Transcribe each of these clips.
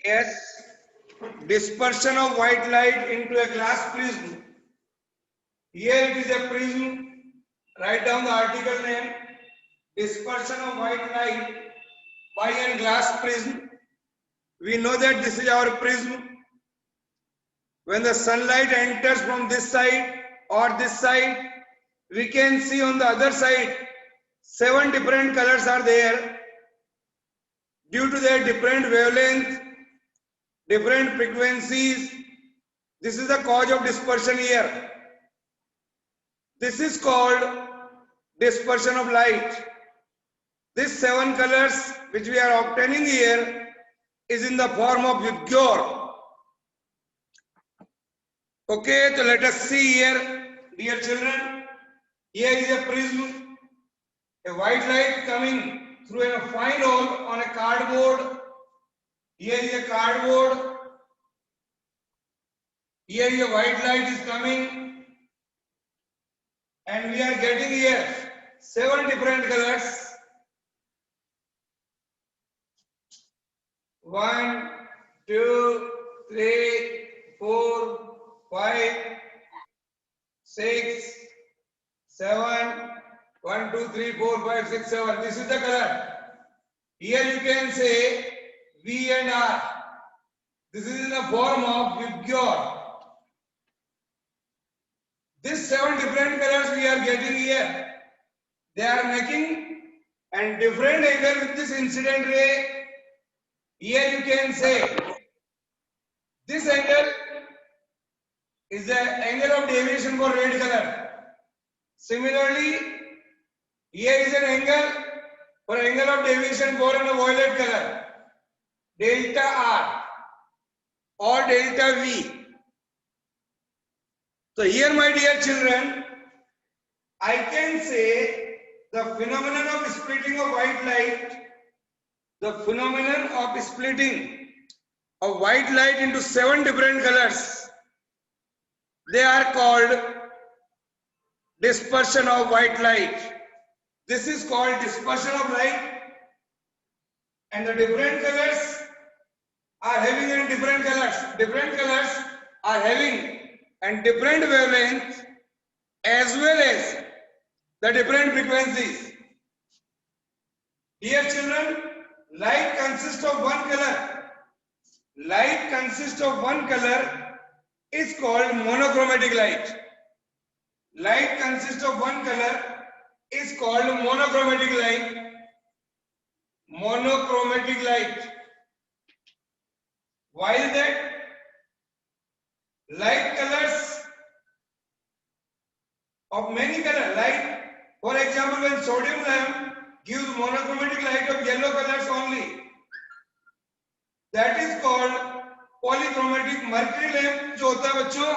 Yes, dispersion of white light into a glass prism. Here it is a prism. Write down the article name. Dispersion of white light by a glass prism. We know that this is our prism. When the sunlight enters from this side or this side, we can see on the other side 7 different colors are there. Due to their different wavelength, different frequencies, this is the cause of dispersion here. This is called dispersion of light. These 7 colors which we are obtaining here is in the form of Vibgyor. Okay, so let us see here, dear children. Here is a prism, a white light coming through a fine hole on a cardboard. Here is a cardboard. Here is a white light is coming, and we are getting here 7 different colors. 1, 2, 3, 4, 5, 6, 7. 1, 2, 3, 4, 5, 6, 7. This is the color. Here you can say V and R. This is in the form of Vibgyor. These 7 different colors we are getting here. They are making and different angle with this incident ray. Here you can say this angle is the angle of deviation for red color. Similarly, here is an angle for angle of deviation for a violet color, delta R or delta V. So here, my dear children, I can say the phenomenon of splitting of white light, the phenomenon of splitting of white light into 7 different colors, they are called dispersion of white light. This is called dispersion of light, and the different colors are having in different colors. Different colors are having and different wavelengths as well as the different frequencies. Dear children, light consists of one color. Light consists of one color is called monochromatic light. Light consists of one color is called monochromatic light. Monochromatic light. While that light colors of many color, light, for example, when sodium lamp gives monochromatic light of yellow colors only, that is called polychromatic. Mercury lamp जो होता है बच्चों,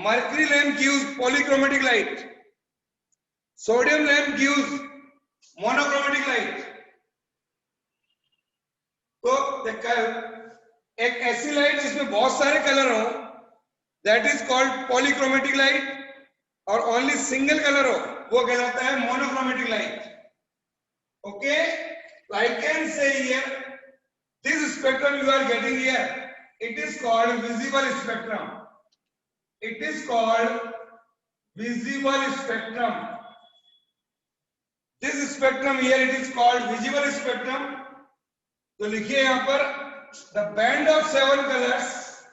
mercury lamp gives polychromatic light. Sodium lamp gives monochromatic light. तो एक ऐसी light जिसमें बहुत सारे कलर हो, that is called polychromatic light, और only single color हो, वो कहलाता है monochromatic light. Okay, so I can say here, this spectrum you are getting here, it is called visible spectrum. It is called visible spectrum. This spectrum here, it is called visible spectrum. तो लिखिए यहाँ पर the band of 7 colors.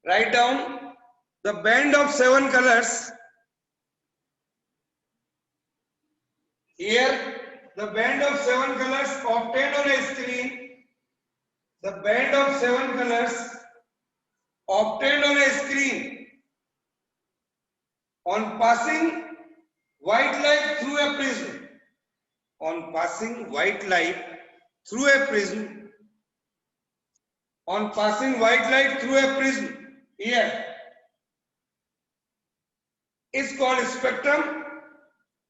Write down the band of 7 colors. Here, the band of 7 colors obtained on a screen. The band of 7 colors obtained on a screen on passing white light through a prism. On passing white light through a prism. On passing white light through a prism. Here is called spectrum.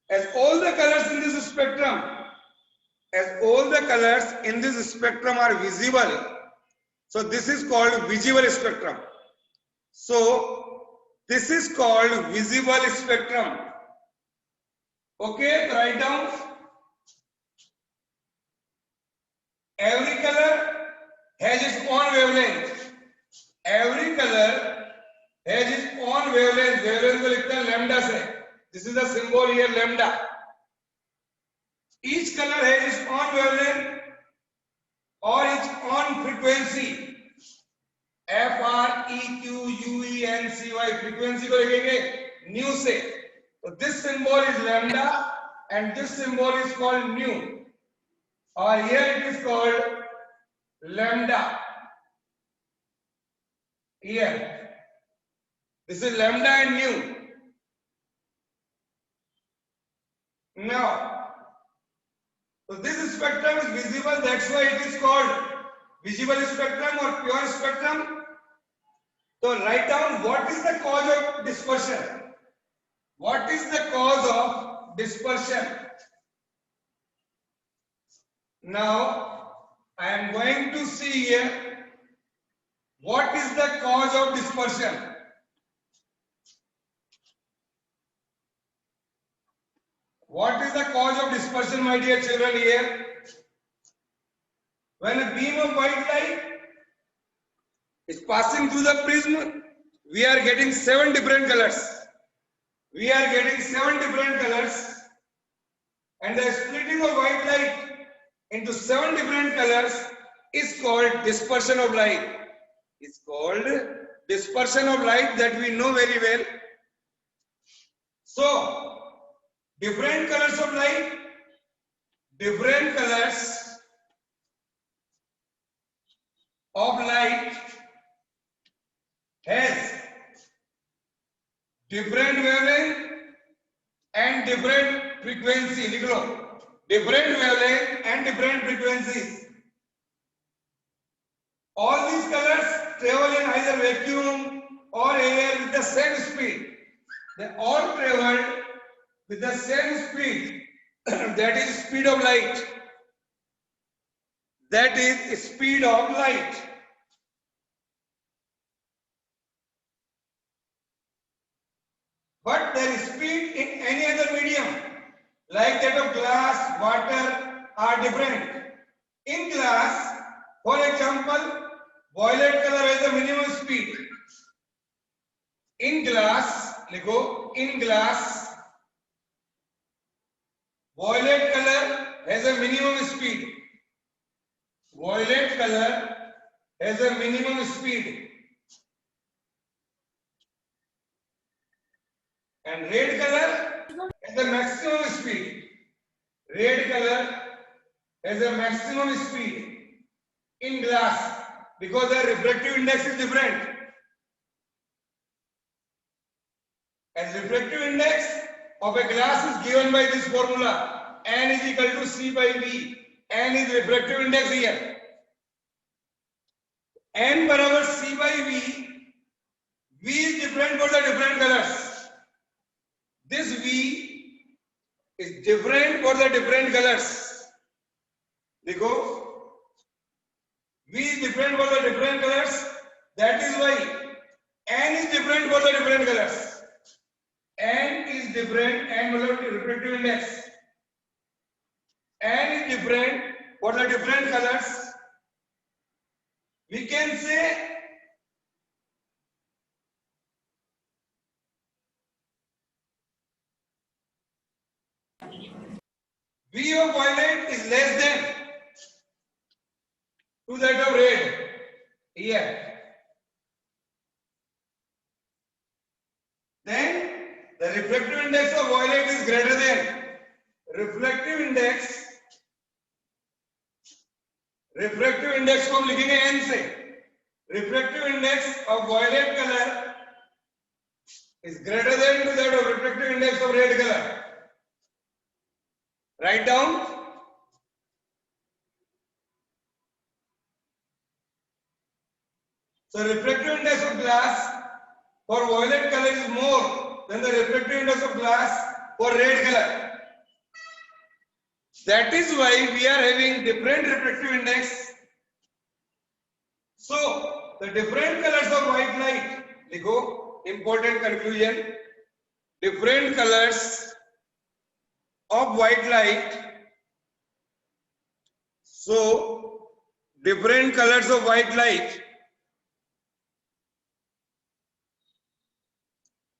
As all the colors in this spectrum, are visible, so this is called visible spectrum. So this is called visible spectrum. Okay, write down every color has its own wavelength. Every color has its own wavelength. Wavelength को लिखते हैं lambda से. This is the symbol here, lambda. Each color has its own wavelength or its own frequency. F R E Q U E N C Y frequency को लिखेंगे nu से. So this symbol is lambda and this symbol is called nu. Or here it is called lambda. Here. This is lambda and nu. Now, so this spectrum is visible, that's why it is called visible spectrum or pure spectrum. So write down what is the cause of dispersion. What is the cause of dispersion? Now, I am going to see here what is the cause of dispersion. What is the cause of dispersion, my dear children, here? When a beam of white light is passing through the prism, we are getting 7 different colors. We are getting 7 different colors, and the splitting of white light into 7 different colors is called dispersion of light. It's called dispersion of light, that we know very well. So, different colors of light, different colors of light has different wavelength and different frequency. लिख लो, different wavelength and different frequencies. All these colors travel in either vacuum or air with the same speed. They all travel with the same speed. That is speed of light. That is speed of light. But their speed in any other medium, like that of glass, water, are different. In glass, for example, violet color has the minimum speed. In glass, लिखो, in glass, violet color has a minimum speed. Violet color has a minimum speed. And red color has a maximum speed. Red color has a maximum speed in glass because the refractive index is different. And refractive index of a glass is given by this formula. N is equal to C by V. N is refractive index here. N बराबर C by V. V is different for the different colors. This V is different for the different colors. देखो, V is different for the different colors. That is why N is different for the different colors. N is different, N मतलब refractive index. N is different for the different colors. We can say V of violet is less than to that of red. Here. Then the refractive index of violet is greater than refractive index. refractive index को हम लिखेंगे n से. Refractive index of violet color is greater than to that of refractive index of red color. Write down. So refractive index of glass for violet color is more than the refractive index of glass for red color. That is why we are having different refractive index. So the different colors of white light, देखो, important conclusion, different colors of white light. So different colors of white light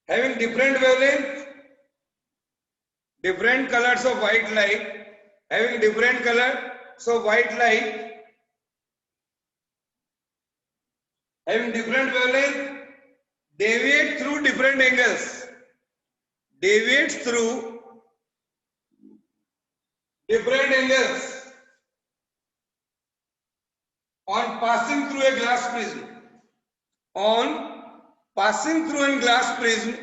having different wavelength, different colors of white light having different colors of white light having different wavelength deviate through different angles, deviates through different angles on passing through a glass prism. On passing through a glass prism,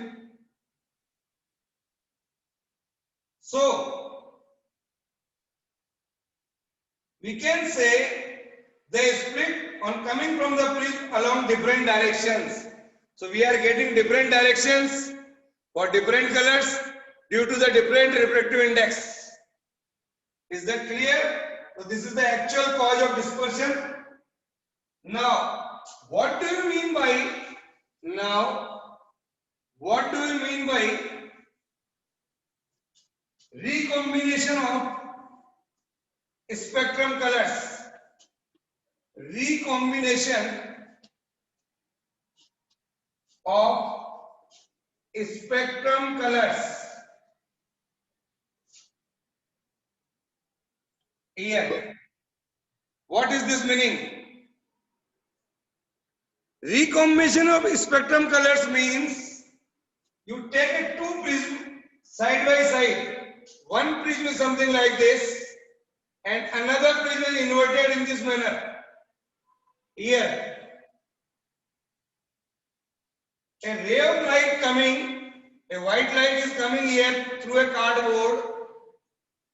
so we can say they split on coming from the prism along different directions. So we are getting different directions for different colors due to the different refractive index. Is that clear? So this is the actual cause of dispersion. Now, what do you mean by recombination of spectrum colors? Recombination of spectrum colors. Here, what is this meaning? Recombination of spectrum colors means you take a two prisms side by side. One prism is something like this and another prism is inverted in this manner. Here, a ray of light coming, a white light is coming here through a cardboard.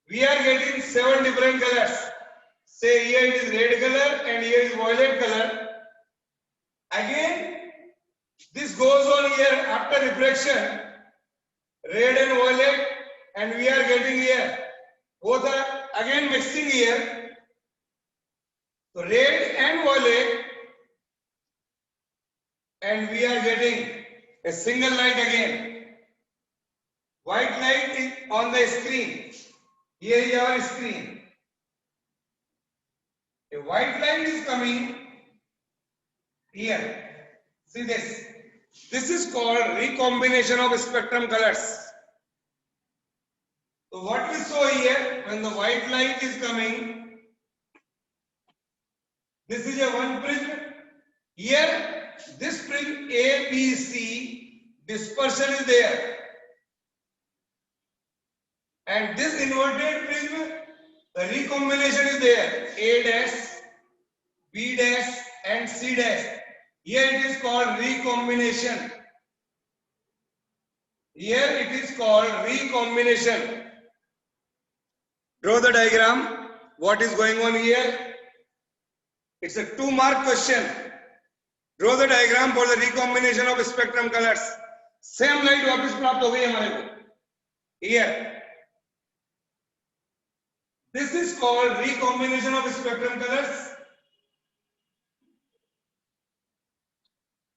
We are getting 7 different colors. Say here it is red color and here is violet color. Again, this goes on here after refraction, red and violet, and we are getting here. Both are again mixing here. So red and violet, and we are getting a single light again. White light is on the screen. Here is our screen. A white light is coming here. See this. This is called recombination of spectrum colors. So what we saw here, when the white light is coming, this is a one prism. Here, this prism A, B, C, dispersion is there. And this inverted prism, the recombination is there. A dash, B dash, and C dash. Here it is called recombination. Here it is called recombination. Draw the diagram. What is going on here? It's a 2-mark question. Draw the diagram for the recombination of spectrum colors. Same light वापस प्राप्त हो गई हमारे को. Here. This is called recombination of spectrum colors.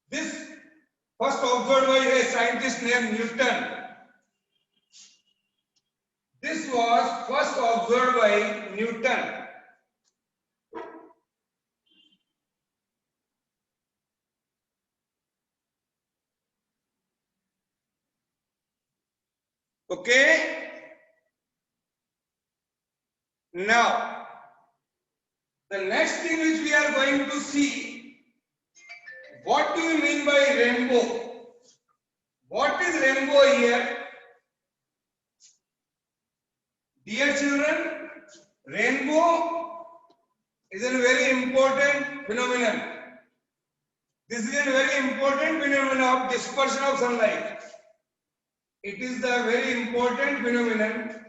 This first observed by a scientist named Newton. This was first observed by Newton. Okay. Now, the next thing which we are going to see, what do you mean by rainbow? What is rainbow here? Dear children, rainbow is a very important phenomenon. This is a very important phenomenon of dispersion of sunlight. It is the very important phenomenon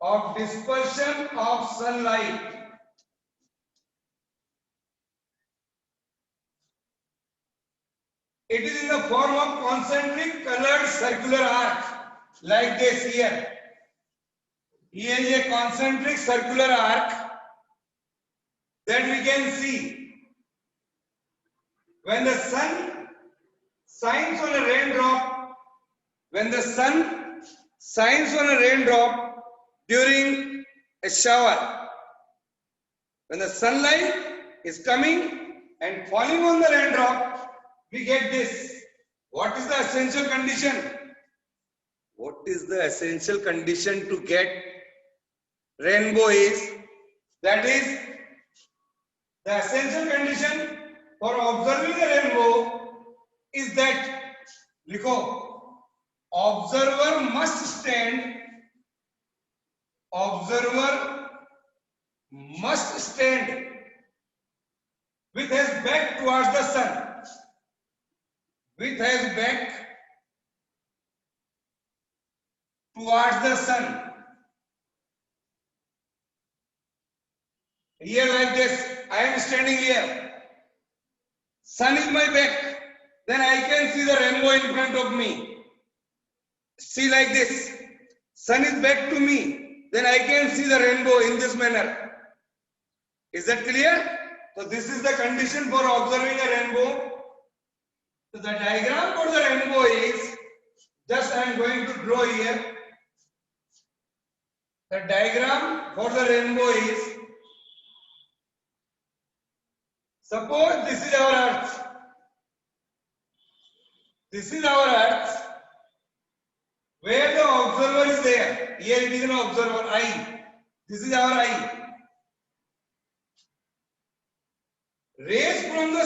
of dispersion of sunlight. It is in the form of concentric colored circular arc like this here. Here is a concentric circular arc that we can see. When the sun shines on a raindrop, when the sun shines on a raindrop during a shower, when the sunlight is coming and falling on the raindrop, we get this. What is the essential condition? What is the essential condition to get rainbow is, that is, the essential condition for observing a rainbow is that, likho, observer must stand with his back towards the sun. With his back towards the sun. Here like this, I am standing here. Sun is my back. Then I can see the rainbow in front of me. See like this. Sun is back to me. Then I can see the rainbow in this manner. Is that clear? So this is the condition for observing a rainbow. So the diagram for the rainbow is, just I am going to draw here. The diagram for the rainbow is, suppose this is our earth. This is our earth. Where the observer is there. Here it is an observer, eye. This is our eye. Rays from the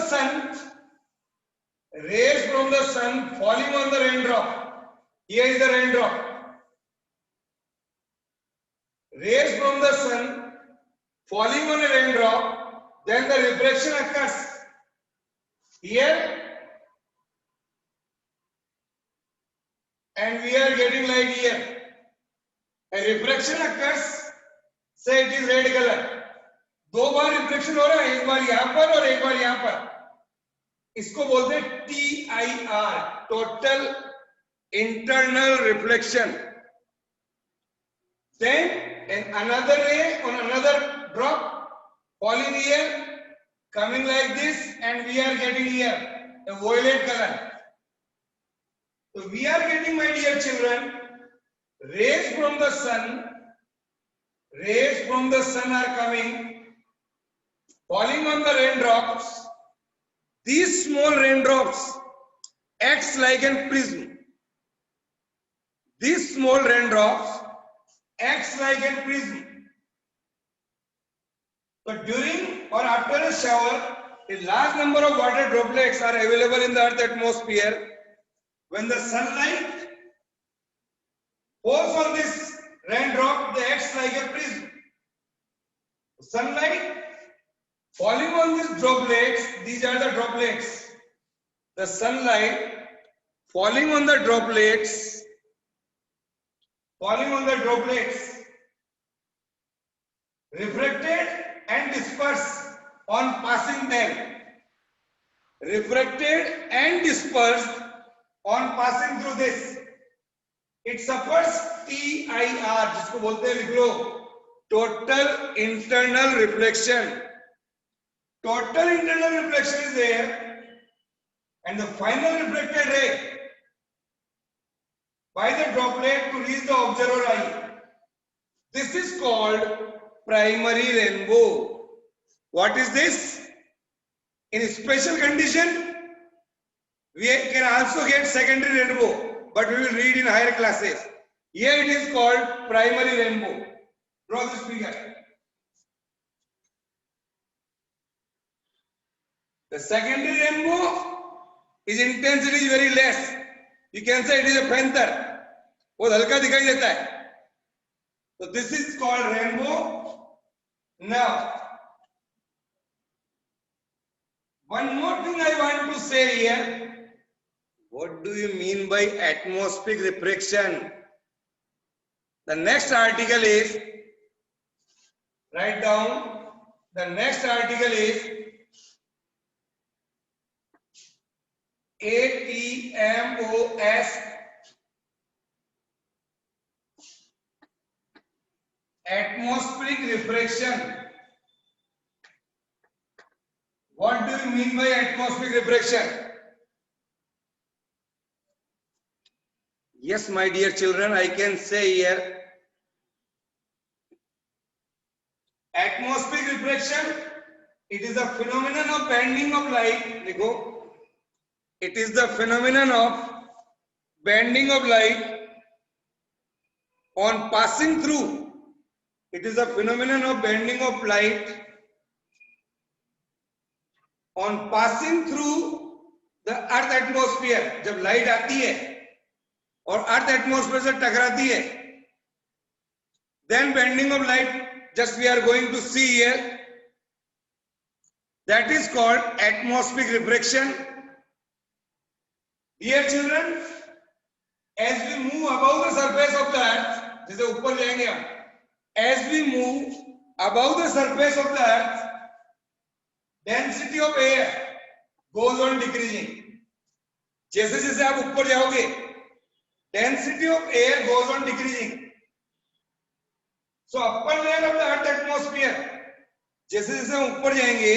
sun falling on the raindrop. Here is the raindrop. Rays from the sun falling on a raindrop, then the refraction occurs. Here, and we are getting light here. A refraction occurs, say it is red color. दो बार reflection हो रहा है, एक बार यहां पर और एक बार यहां पर. इसको बोलते हैं TIR, total internal reflection. Then another ray on another drop falling here, coming like this, and we are getting here a violet color. So we are getting, my dear children, rays from the sun are coming, falling on the raindrops. These small raindrops acts like a prism. These small raindrops acts like a prism. So during or after a shower, a large number of water droplets are available in the Earth's atmosphere. When the sunlight falls on this raindrop, they act like a prism. Sunlight falling on these droplets, these are the droplets. The sunlight falling on the droplets, refracted and dispersed on passing them. Refracted and dispersed on passing through this. It suffers TIR, जिसको बोलते हैं, लिख लो, total internal reflection. Total internal reflection is there, and the final reflected ray by the droplet to reach the observer eye. This is called primary rainbow. What is this? In special condition, we can also get secondary rainbow, but we will read in higher classes. Here it is called primary rainbow. Draw this figure. The secondary rainbow is intensity is very less. You can say it is a panther. बहुत हल्का दिखाई देता है. So this is called rainbow. Now, one more thing I want to say here. What do you mean by atmospheric refraction? The next article is, write down, the next article is ATMOS, atmospheric refraction. What do you mean by atmospheric refraction? Yes, my dear children, I can say here, atmospheric refraction It is a phenomenon of bending of light. देखो, it is the phenomenon of bending of light on passing through. It is a phenomenon of bending of light on passing through the earth atmosphere. जब light आती है और earth atmosphere से टकराती है, then bending of light, just we are going to see here, that is called atmospheric refraction. Dear children, as we move above the surface of the earth, जैसे ऊपर जाएंगे हम, as we move above the surface of the earth, density of air goes on decreasing. जैसे जैसे आप ऊपर जाओगे, density of air goes on decreasing. So upper layer of the earth atmosphere, जैसे जैसे हम ऊपर जाएंगे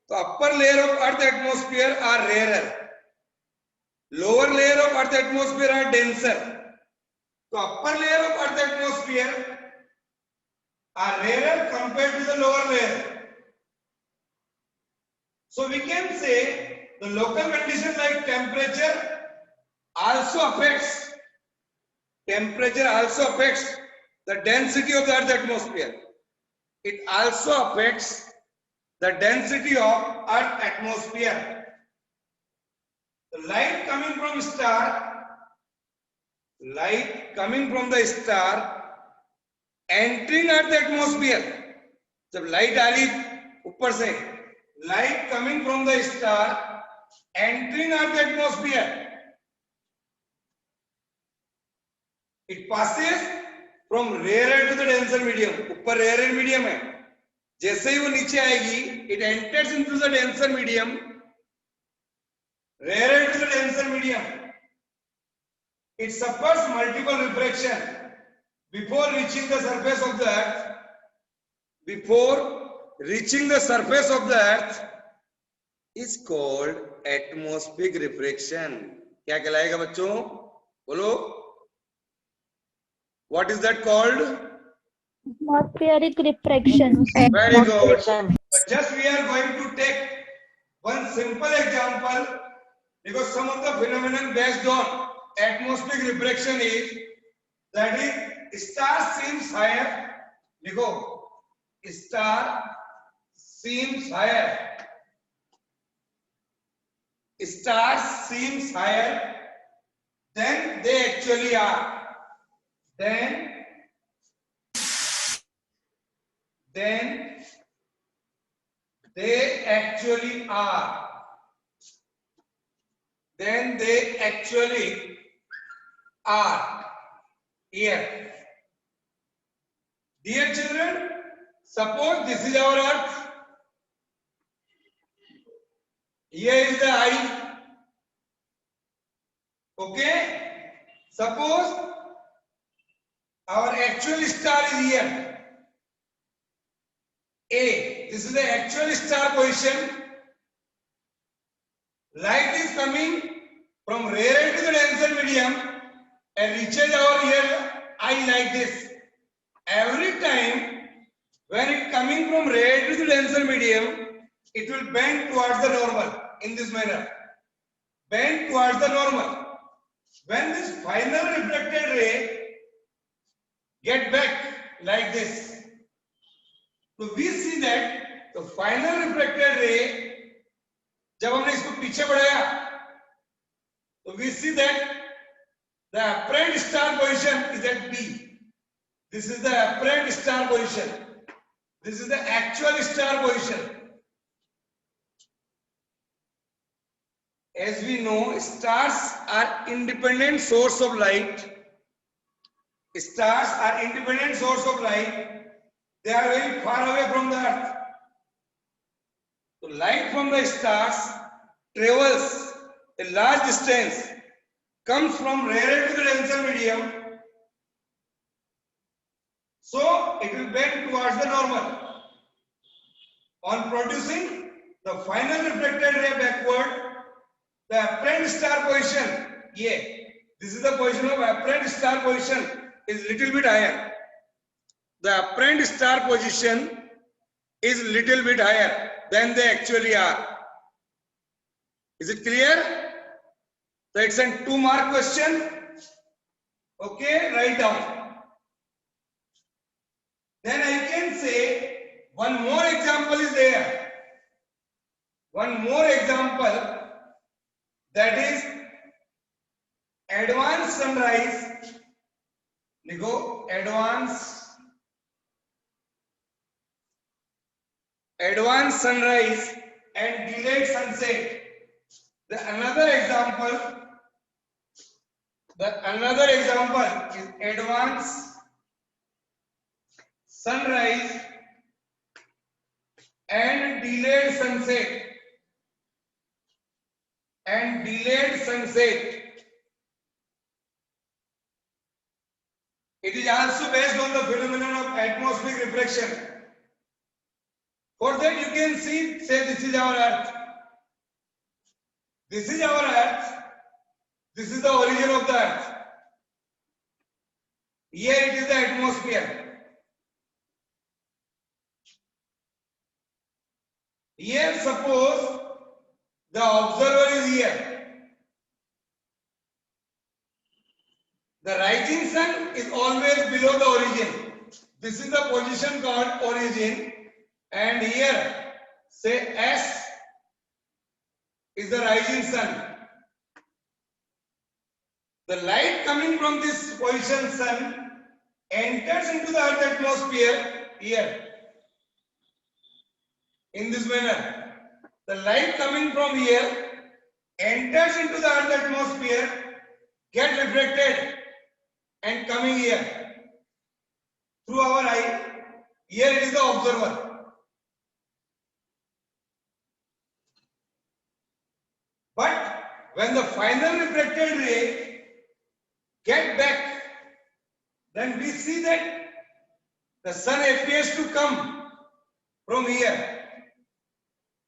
तो upper layer of earth atmosphere are rarer, lower layer of earth atmosphere are denser. So upper layer of earth atmosphere are rarer compared to the lower layer. So we can say the local condition like temperature also affects the density of the earth atmosphere. It also affects the density of earth atmosphere. The light coming from the star entering earth atmosphere. जब light आ रही ऊपर से, light coming from the star entering earth atmosphere, it passes from rarer to the denser medium. ऊपर rarer medium है, जैसे ही वो नीचे आएगी, it enters into the denser medium, rarer to the denser medium. It suffers multiple refraction before reaching the surface of the earth. Before reaching the surface of the earth is called atmospheric refraction. क्या कहलाएगा बच्चों? बोलो. What is that called? Atmospheric refraction. Very good. But just we are going to take one simple example, because some of the phenomenon based on atmospheric refraction is, that is, star seems higher. देखो, star seems higher. Stars seems higher than they actually are. Then they actually are. Then they actually are. Here. Dear children, suppose this is our earth. Here is the eye. Okay? Suppose our actual star is here. A. This is the actual star position. Light is coming from rarer to the denser medium and reaches our here eye like this. Every time when it coming from rarer to the denser medium, it will bend towards the normal in this manner. Bend towards the normal. When this final reflected ray get back like this, so we see that the final reflected ray, जब हमने इसको पीछे बढ़ाया, तो we see that the apparent star position is at B. This is the apparent star position. This is the actual star position. As we know, stars are independent source of light. Stars are independent source of light. They are very far away from the earth. So light from the stars travels a large distance, comes from rarer to the denser medium. So it will bend towards the normal. On producing the final reflected ray backward, the apparent star position, this is the position of apparent star position, is little bit higher. The apparent star position is little bit higher. than they actually are. Is it clear? So it's a 2-mark question. Okay, write down. Then I can say one more example is there. One more example, that is advanced sunrise. Go advanced sunrise and delayed sunset. Another example is advanced sunrise and delayed sunset. It is also based on the phenomenon of atmospheric refraction. For that you can say this is our earth. This is our earth. This is the origin of the earth. Here it is the atmosphere. Here suppose the observer is here. The rising sun is always below the origin. This is the position called origin, and here say S is the rising sun. The light coming from this position sun enters into the earth atmosphere here. In this manner, the light coming from here enters into the earth atmosphere, get reflected and coming here through our eye. Here it is the observer. But when the final reflected ray get back, then we see that the sun appears to come from here.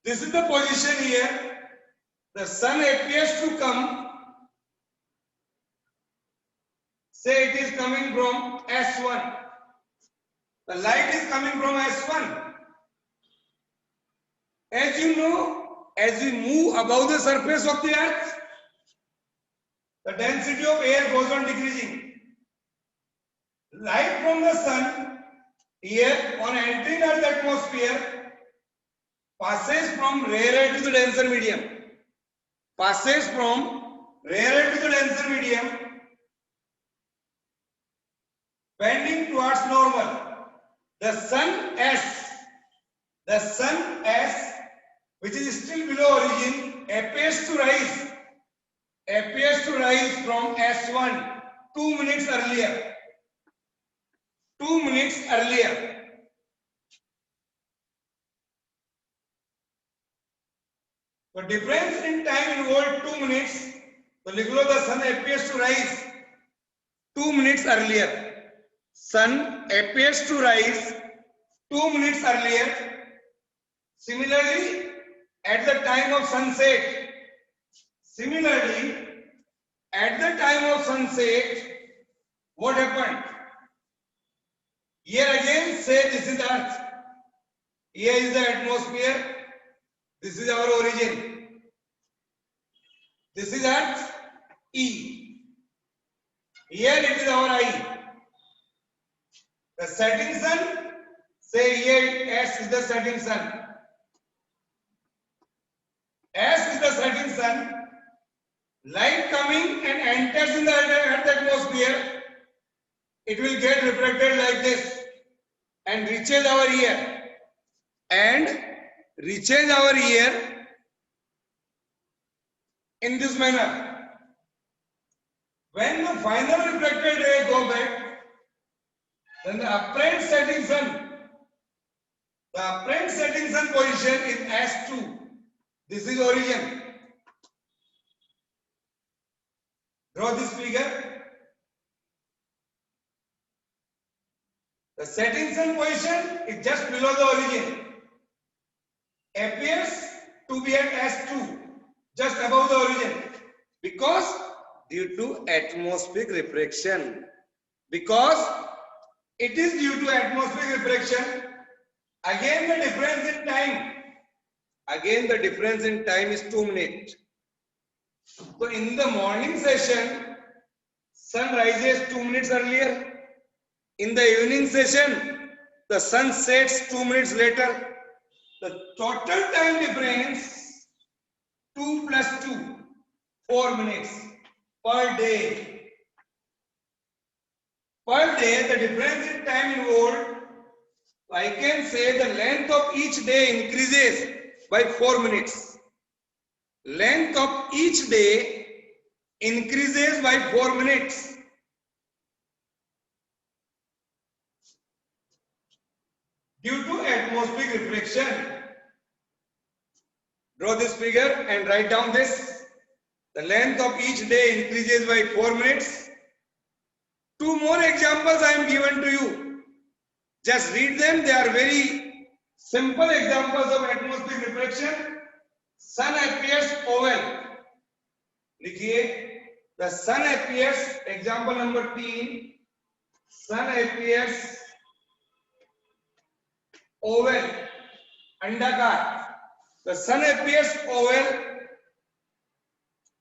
This is the position here. The sun appears to come. Say it is coming from S1. The light is coming from S1. As you know, as we move above the surface of the earth, the density of air goes on decreasing. Light from the sun here on entering earth atmosphere passes from rarer to the denser medium. Bending towards normal. The sun S, which is still below origin, appears to rise from S1 2 minutes earlier. The difference in time involved 2 minutes. So the sun appears to rise 2 minutes earlier. Sun appears to rise 2 minutes earlier. Similarly, at the time of sunset, what happened? Here again, say this is earth. Here is the atmosphere. This is our origin. This is earth, E. Here it is our eye. The setting sun, say here S is the setting sun. S is the setting sun. Light coming and enters in the earth atmosphere, it will get reflected like this and reaches our ear. In this manner. When the final reflected ray go back, then the apparent setting sun position is S2. This is origin. Draw this figure. The setting sun position is just below the origin. Appears to be at S2, just above the origin. Because due to atmospheric refraction. Again the difference in time Again, the difference in time is 2 minutes. So in the morning session, sun rises 2 minutes earlier. In the evening session, the sun sets 2 minutes later. The total time difference 2 plus 2, 4 minutes per day. Per day, the difference in time involved, I can say the length of each day increases by 4 minutes. Length of each day increases by 4 minutes. Due to atmospheric reflection. Draw this figure and write down this. The length of each day increases by 4 minutes. 2 more examples I am given to you. Just read them. They are very simple examples of atmospheric reflection. Sun appears oval. लिखिए. The sun appears. Example number 3. Sun appears oval. अंडाकार. The sun appears oval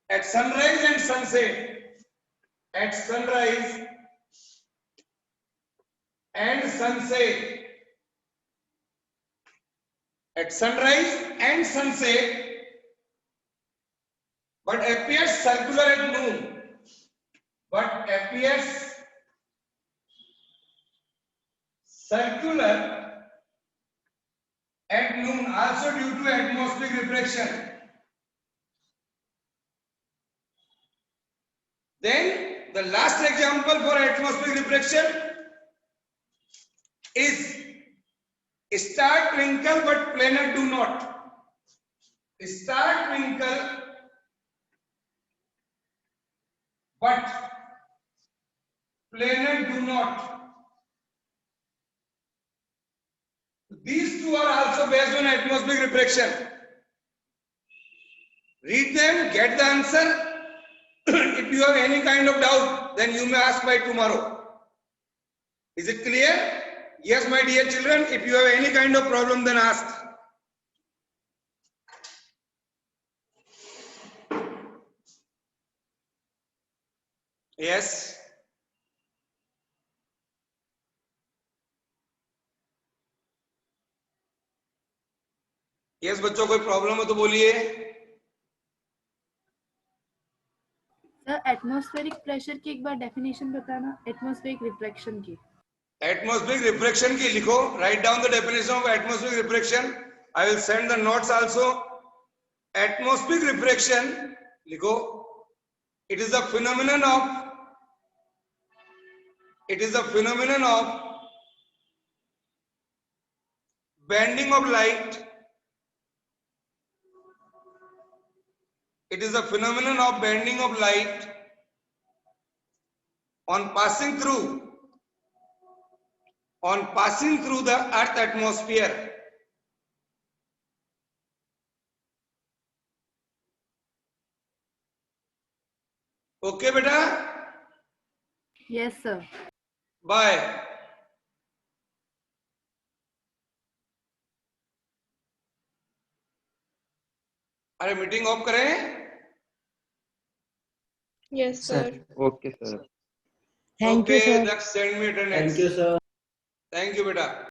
at sunrise and sunset. At sunrise and sunset. At sunrise and sunset, but appears circular at noon. But appears circular at noon, also due to atmospheric reflection. Then the last example for atmospheric reflection is star twinkle but planet do not. Star twinkle but planet do not. These two are also based on atmospheric reflection. Read them, get the answer. If you have any kind of doubt, then you may ask by tomorrow. Is it clear? Yes, my dear children, if you have any kind of problem, then ask. Yes. Yes, बच्चों कोई problem है तो बोलिए. Sir atmospheric pressure की एक बार definition बताना. Atmospheric refraction की. Atmospheric reflection की लिखो. Write down the definition of atmospheric reflection. I will send the notes also. Atmospheric reflection लिखो. It is a phenomenon of bending of light. It is a phenomenon of bending of light on passing through the earth atmosphere. Okay beta? Yes sir. Bye. अरे meeting of करें? Yes, sir. Okay, sir. Thank you, Okay, sir. just send me attendance. Thank you, sir. Thank you beta.